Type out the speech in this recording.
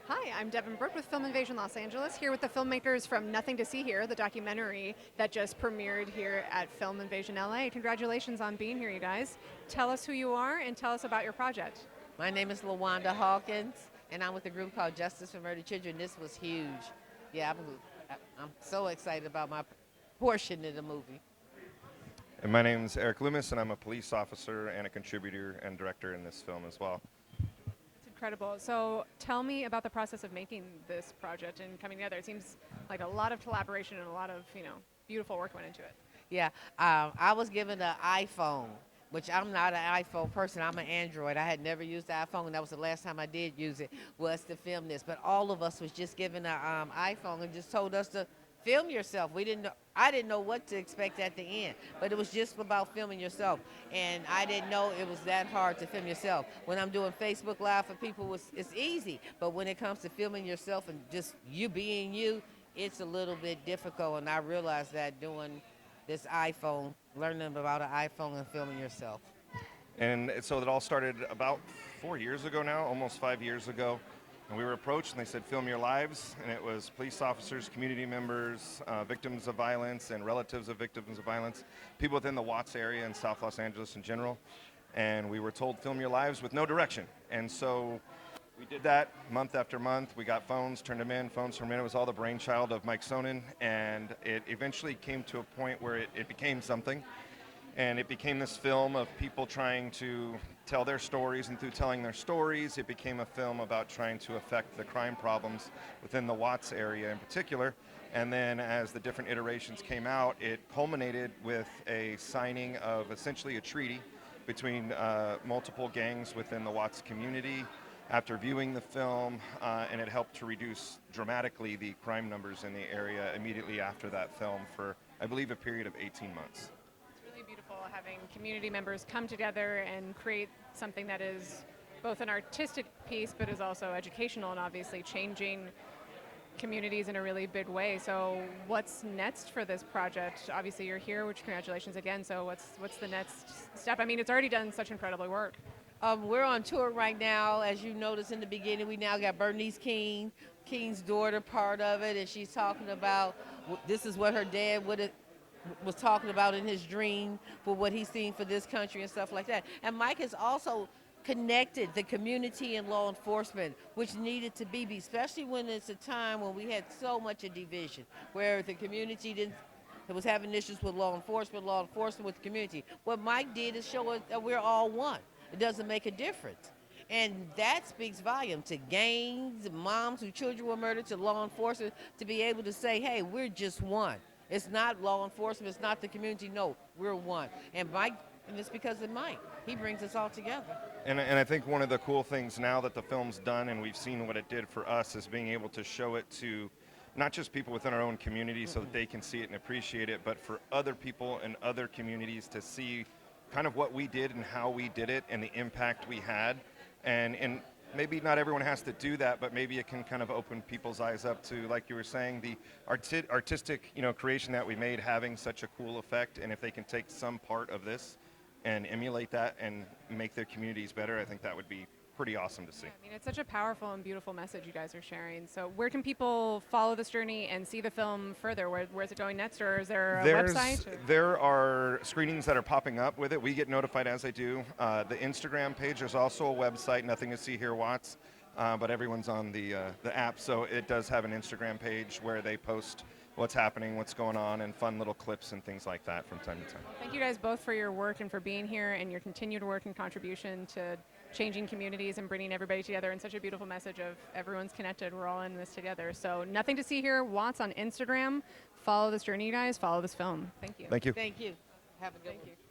Hi, I'm Devin Brooke with Film Invasion Los Angeles, here with the filmmakers from Nothing to See Here, the documentary that just premiered here at Film Invasion LA. Congratulations on being here, you guys. Tell us who you are and tell us about your project. My name is Lawanda Hawkins, and I'm with a group called Justice for Murdered Children. This was huge. Yeah, I'm so excited about my portion of the movie. And my name's Erik Loomis, and I'm a police officer and a contributor and director in this film as well. It's incredible. So tell me about the process of making this project and coming together. It seems like a lot of collaboration and a lot of, beautiful work went into it. Yeah, I was given an iPhone, which I'm not an iPhone person. I'm an Android. I had never used the iPhone, and that was the last time I did use it, was to film this. But all of us was just given an iPhone and just told us to film yourself. I didn't know what to expect at the end, but it was just about filming yourself. And I didn't know it was that hard to film yourself. When I'm doing Facebook Live for people, it's easy. But when it comes to filming yourself and just you being you, it's a little bit difficult. And I realized that doing this iPhone, learning about an iPhone and filming yourself. And so it all started about 4 years ago now, almost 5 years ago. And we were approached and they said, film your lives. And it was police officers, community members, victims of violence and relatives of victims of violence, people within the Watts area and South Los Angeles in general. And we were told, film your lives with no direction. And so we did that month after month. We got phones, turned them in, phones turned them in. It was all the brainchild of Mike Soenen. And it eventually came to a point where it became something. And it became this film of people trying to tell their stories, and through telling their stories, it became a film about trying to affect the crime problems within the Watts area in particular. And then as the different iterations came out, it culminated with a signing of essentially a treaty between multiple gangs within the Watts community after viewing the film, and it helped to reduce dramatically the crime numbers in the area immediately after that film for, I believe, a period of 18 months. Beautiful having community members come together and create something that is both an artistic piece but is also educational and obviously changing communities in a really big way. So what's next for this project? Obviously you're here, which congratulations again. So what's the next step? I mean, it's already done such incredible work. We're on tour right now. As you noticed in the beginning, we now got Bernice King's daughter part of it, and she's talking about this is what her dad was talking about in his dream for what he's seen for this country and stuff like that. And Mike has also connected the community and law enforcement, which needed to be, especially when it's a time when we had so much of division, where the community was having issues with law enforcement with the community. What Mike did is show us that we're all one. It doesn't make a difference. And that speaks volume to gangs, moms whose children were murdered, to law enforcement, to be able to say, hey, we're just one. It's not law enforcement, it's not the community, no, we're one. And it's because of Mike. He brings us all together. And I think one of the cool things now that the film's done and we've seen what it did for us is being able to show it to not just people within our own community so that they can see it and appreciate it, but for other people in other communities to see kind of what we did and how we did it and the impact we had. And maybe not everyone has to do that, but maybe it can kind of open people's eyes up to, like you were saying, the artistic, creation that we made having such a cool effect. And if they can take some part of this and emulate that and make their communities better, I think that would be pretty awesome to see. Yeah, I mean, it's such a powerful and beautiful message you guys are sharing. So where can people follow this journey and see the film further? Where's it going next, or is there a website? There are screenings that are popping up with it. We get notified as they do. The Instagram page, there's also a website, Nothing to See Here Watts, but everyone's on the app, so it does have an Instagram page where they post what's happening, what's going on, and fun little clips and things like that from time to time. Thank you guys both for your work and for being here and your continued work and contribution to changing communities and bringing everybody together, and such a beautiful message of everyone's connected. We're all in this together. So Nothing to See Here Watts on Instagram. Follow this journey, you guys. Follow this film. Thank you. Thank you. Thank you. Have a good one. Thank you.